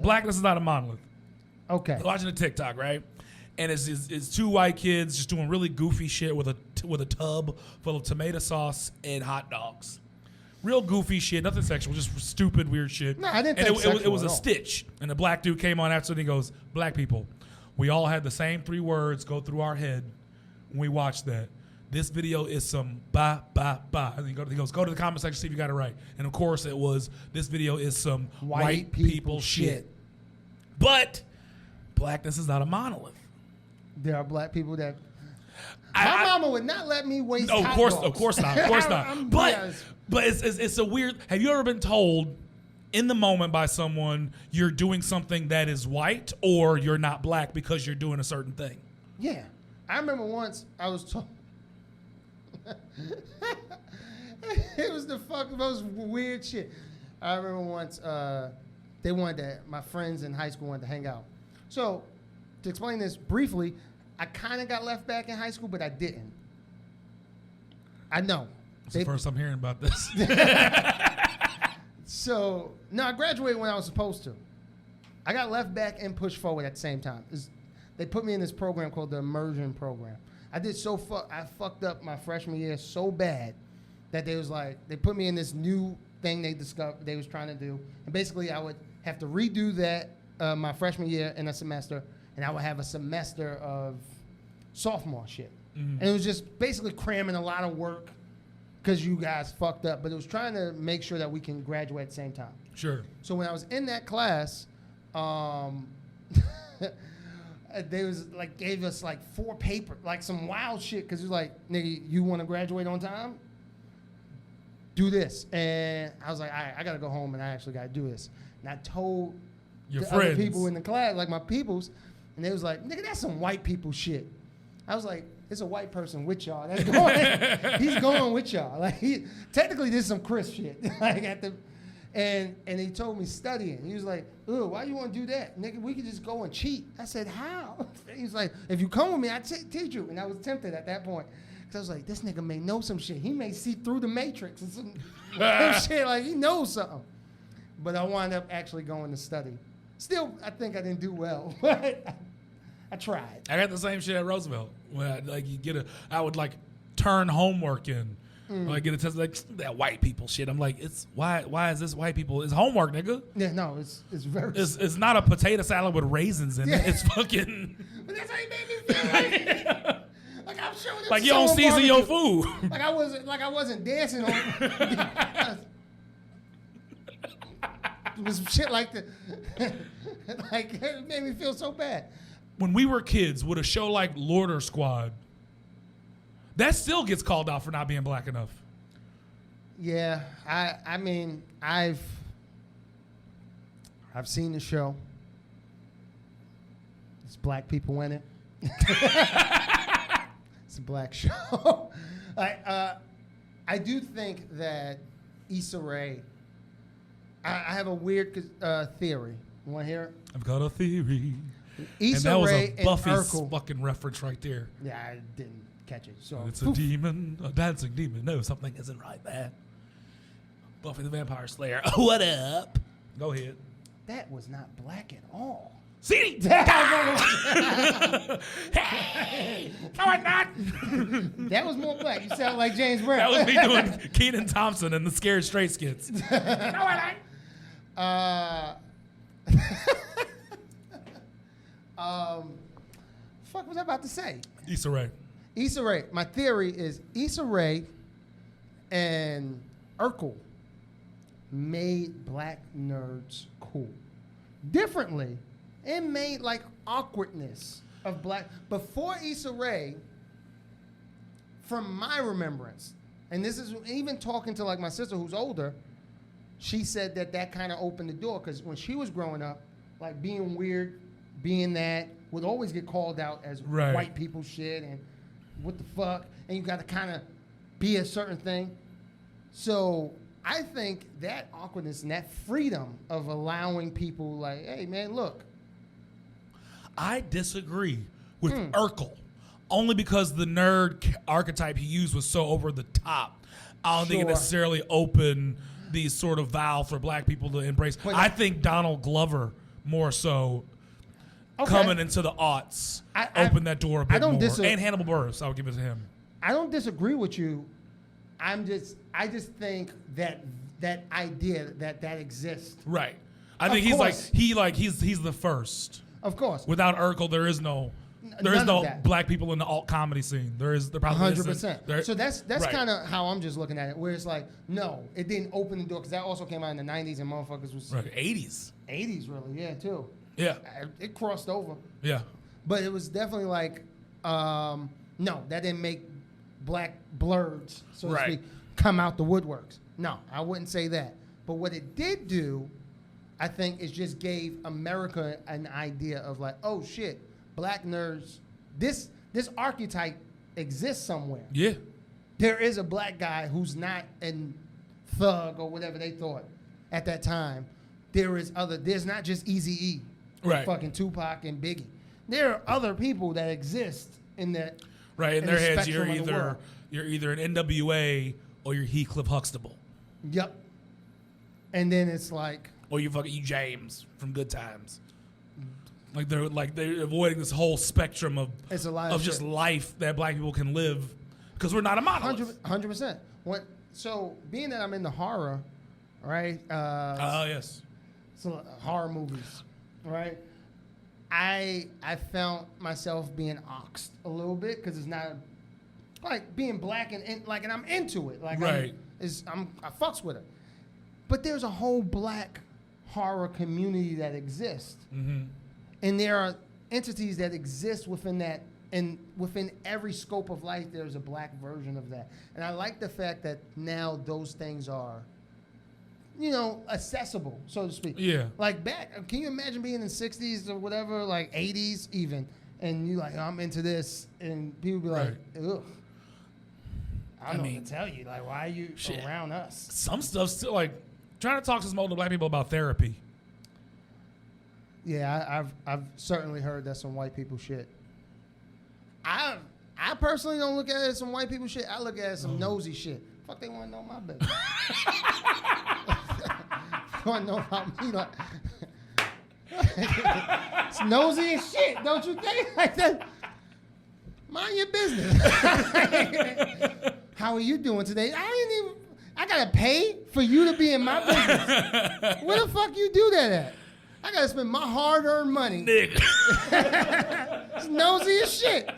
Blackness is not a monolith. Okay. Watching a TikTok, right? And it's two white kids just doing really goofy shit with a tub full of tomato sauce and hot dogs. Real goofy shit, nothing sexual, just stupid, weird shit. No, I didn't and think it was at a all. stitch. And the black dude came on after and he goes, "Black people, we all had the same 3 words go through our head when we watched that. This video is some ba, ba, ba." And he goes, "Go to the comment section, see if you got it right." And of course it was, "This video is some white people shit." But blackness is not a monolith. There are black people that... My mama would not let me waste hot of dogs. course not. But it's a weird... Have you ever been told in the moment by someone you're doing something that is white or you're not black because you're doing a certain thing? Yeah. I remember once I was told... It was the most weird shit. I remember once my friends in high school wanted to hang out. So, to explain this briefly, I kind of got left back in high school, but I didn't. I know. It's the first I'm hearing about this. So, no, I graduated when I was supposed to. I got left back and pushed forward at the same time. They put me in this program called the immersion program. I fucked up my freshman year so bad that they put me in this new thing they discovered they was trying to do. And basically I would have to redo that my freshman year in a semester, and I would have a semester of sophomore shit. Mm-hmm. And it was just basically cramming a lot of work because you guys fucked up, but it was trying to make sure that we can graduate at the same time. Sure. So when I was in that class, they gave us 4 papers, some wild shit, because it was like, "Nigga, you want to graduate on time? Do this." And I was like, "All right, I got to go home and I actually got to do this." And I told your the friends, other people in the class, like my peoples, and they was like, "Nigga, that's some white people shit." I was like, "It's a white person with y'all. That's going. He's going with y'all. Technically, this is some Chris shit." And he told me studying. He was like, "Ooh, why you want to do that? Nigga, we could just go and cheat." I said, "How?" He was like, "If you come with me, I teach you." And I was tempted at that point. Because I was like, this nigga may know some shit. He may see through the matrix and some shit. He knows something. But I wound up actually going to study. Still, I think I didn't do well. But I tried. I got the same shit at Roosevelt. When I would turn homework in. Get a test that white people shit. I'm like, it's why is this white people? It's homework, nigga. Yeah, no, it's very. It's not a potato salad with raisins in it. It's fucking. But that's how he made me feel. I'm sure. Like you don't season your food. Like I wasn't dancing on. It was shit like that. It made me feel so bad. When we were kids, with a show like Lorder Squad, that still gets called out for not being black enough. Yeah, I mean, I've seen the show. There's black people in it. It's a black show. I do think that Issa Rae. I have a weird theory. You want to hear it? I've got a theory. Issa Rae and that was a Buffy's Urkel. Fucking reference right there. Yeah, I didn't catch it. So it's a demon, a dancing demon. No, something isn't right there. Buffy the Vampire Slayer. What up? Go ahead. That was not black at all. See? Hey! No, it's not. That was more black. You sound like James Brown. That was me doing Kenan Thompson and the Scared Straight skits. No, it ain't. Fuck was I about to say? Issa Rae. Issa Rae. My theory is Issa Rae and Urkel made black nerds cool. Differently, it made awkwardness of black. Before Issa Rae, from my remembrance, and this is even talking to my sister who's older, she said that kind of opened the door, because when she was growing up, being weird, being that, would always get called out as white people shit and what the fuck, and you got to kind of be a certain thing. So I think that awkwardness and that freedom of allowing people hey man, look. I disagree with Urkel, only because the nerd archetype he used was so over the top. I don't think it necessarily opened the sort of valve for black people to embrace. I think Donald Glover more so Okay. coming into the aughts, I- opened that door a bit don't more. disagree. And Hannibal Buress, I would give it to him. I don't disagree with you. I just think that idea that exists. Right. I Of think he's course. he's the first. Of course. Without Urkel, there is no none of that. black people in the alt comedy scene. There probably 100%. isn't. So that's right. kind of how I'm just looking at it. Where it's like, no, it didn't open the door because that also came out in the '90s and motherfuckers was Right. 80s. '80s really, yeah, too. Yeah. It crossed over, Yeah. but it was definitely like, no, that didn't make black blurs, so to Right. speak, come out the woodworks. No, I wouldn't say that. But what it did do, I think, is just gave America an idea of like, oh shit, black nerds. This archetype exists somewhere. Yeah. There is a black guy who's not in thug or whatever they thought at that time. There's not just Eazy-E, Right. fucking Tupac and Biggie. There are other people that exist in that. Right. In in their the heads, spectrum of the world. you're either an NWA or you're Heathcliff Huxtable. Yep. And then it's like, Or you fucking James from Good Times. They're avoiding this whole spectrum of it's a lot of just shit. life that black people can live because we're not a monolith. 100%. So being that I'm into horror, right? Oh yes. So horror movies, right? I found myself being oxed a little bit because it's not like being black and I'm into it. Like Right. I fucks with it. But there's a whole black horror community that exists, and there are entities that exist within that, and within every scope of life, there's a black version of that. And I like the fact that now those things are, accessible, so to speak. Yeah. Like back, can you imagine being in the 60s or whatever, like 80s even, and you like, I'm into this, and people be like, ugh. I don't know what to tell you. Like, why are you around us? Some stuff still trying to talk to some older black people about therapy. Yeah, I've certainly heard that's some white people shit. I personally don't look at it as some white people shit. I look at it as some nosy shit. Fuck, they want to know my business. They want to know about me. Like, it's nosy as shit, don't you think? Like that. Mind your business. How are you doing today? I gotta pay for you to be in my business. Where the fuck you do that at? I gotta spend my hard-earned money. Nigga. It's nosy as shit.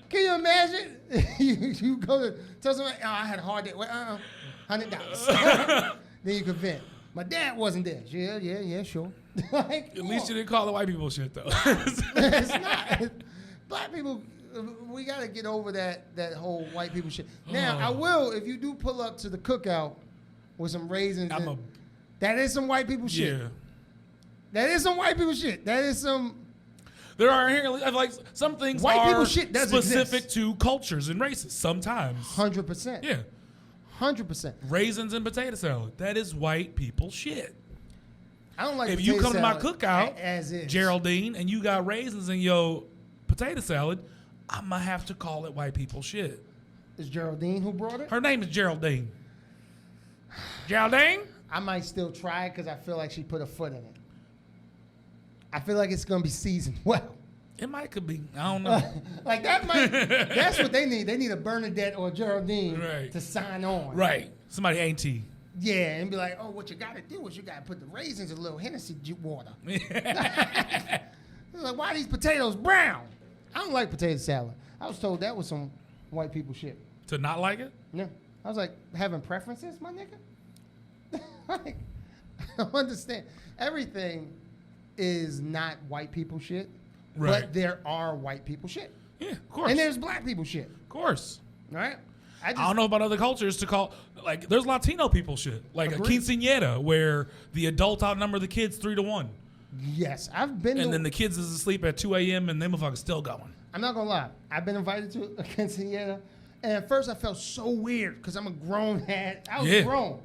Can you imagine? you go to tell somebody, oh, I had a hard day. Well, $100. Then you can vent. My dad wasn't there. Yeah, sure. At least you didn't call it white people shit though. It's not. Black people, we got to get over that whole white people shit. Now, I will, if you do pull up to the cookout with some raisins, that is some white people shit. Yeah. That is some white people shit. That is some... There are inherently, some things White are people shit does specific exist. to cultures and races sometimes. 100%. Yeah. 100%. Raisins and potato salad. That is white people shit. I don't like If you potato come to my salad cookout, as is. Geraldine, and you got raisins in your potato salad, I'm going to have to call it white people shit. Is Geraldine who brought it? Her name is Geraldine. Geraldine? I might still try it because I feel like she put a foot in it. I feel like it's going to be seasoned well. It could be. I don't know. Like that's what they need. They need a Bernadette or a Geraldine to sign on. Right. Somebody auntie. Yeah, and be like, oh, what you got to do is you got to put the raisins in a little Hennessy water. It's like, why are these potatoes brown? I don't like potato salad. I was told that was some white people shit. To not like it? Yeah. I was like, having preferences, my nigga? Like, I don't understand. Everything is not white people shit. Right. But there are white people shit. Yeah, of course. And there's black people shit. Of course. Right? I don't know about other cultures to call, there's Latino people shit. Like Agreed. a quinceañera where the adults outnumber the kids 3-1. Yes. I've been And then the kids is asleep at 2 a.m. and them motherfuckers still going. I'm not going to lie. I've been invited to a quinceañera. And at first I felt so weird because I'm a grown man. I was grown.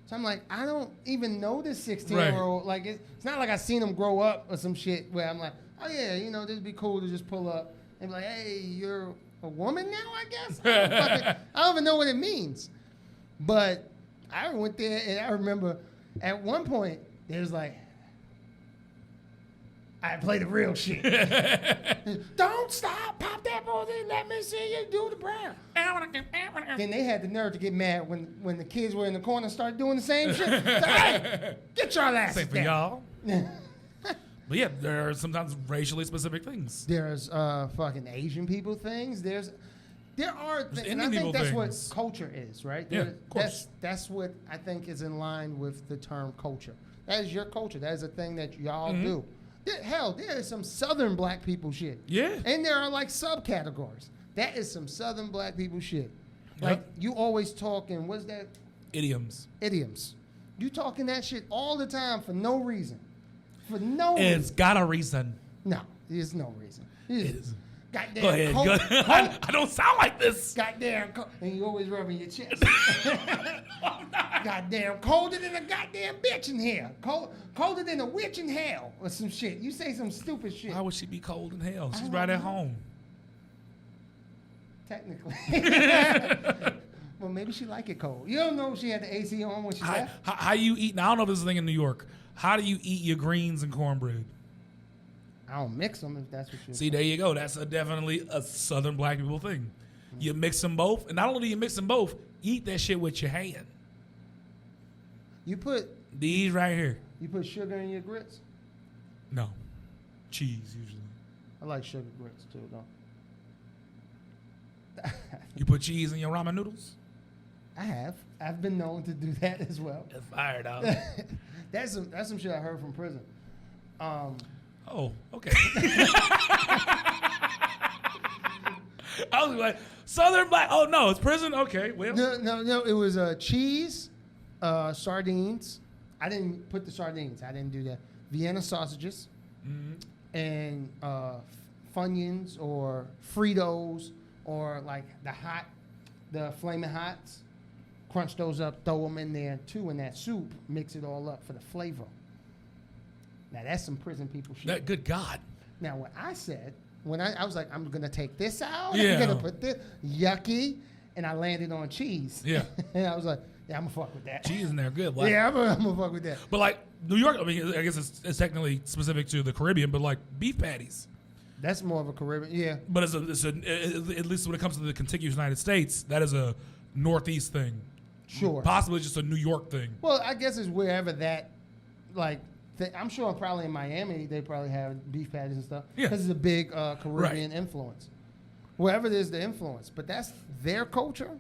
So I'm like, I don't even know this 16-year-old. Right. Like, it's not like I seen him grow up or some shit where I'm like, oh, yeah, this would be cool to just pull up and be like, hey, you're a woman now, I guess? I don't even know what it means. But I went there, and I remember at one point, there was like, I play the real shit. Don't stop. Pop that ball in. Let me see you do the brown. Then they had the nerve to get mad when the kids were in the corner and started doing the same shit. Hey, get y'all asses Same for down. y'all. But yeah, there are sometimes racially specific things. There's fucking Asian people things. There are and I Indian people think that's things. what culture is, right? Yeah, of course. That's what I think is in line with the term culture. That is your culture. That is a thing that y'all do. Hell, there is some Southern black people shit. Yeah. And there are like subcategories. That is some Southern black people shit. Like you always talking, what's that? Idioms. You talking that shit all the time for no reason. For no reason. It's got a reason. No, there's no reason. It is. Goddamn Go ahead. cold, I don't sound like this. goddamn cold. And you always rubbing your chest. Goddamn colder than a goddamn bitch in here. Colder than a witch in hell or some shit. You say some stupid shit. Why would she be cold in hell? She's don't right at know. home. Technically. Well, maybe she like it cold. You don't know if she had the AC on when she left? How you eat? Now, I don't know if this is a thing in New York. How do you eat your greens and cornbread? I don't mix them if that's what you're See, there you go. That's definitely a Southern black people thing. You mix them both, and not only do you mix them both, you eat that shit with your hand. You put These right here. sugar in your grits? No. Cheese, usually. I like sugar grits too, though. You put cheese in your ramen noodles? I have. I've been known to do that as well. That's fire, dog. That's some shit I heard from prison. Oh, okay. I was like, Southern black. Oh, no, it's prison? Okay, well. No. It was cheese, sardines. I didn't put the sardines. I didn't do that. Vienna sausages and Funyuns or Fritos or like the Flaming Hots. Crunch those up, throw them in there too in that soup. Mix it all up for the flavor. Now that's some prison people shit. Good God. Now what I said, when I was like, I'm gonna take this out, Yeah. I'm gonna put this yucky, and I landed on cheese. Yeah. And I was like, yeah, I'm gonna fuck with that. Cheese in there, good. Like, Yeah, I'm gonna fuck with that. But like New York, I mean, I guess it's technically specific to the Caribbean, but like beef patties. That's more of a Caribbean, yeah. But at least when it comes to the contiguous United States, that is a Northeast thing. Sure. Possibly just a New York thing. Well, I guess it's wherever that, like, I'm sure probably in Miami they probably have beef patties and stuff. Yeah. Because it's a big Caribbean influence. Wherever there's the influence, but that's their culture.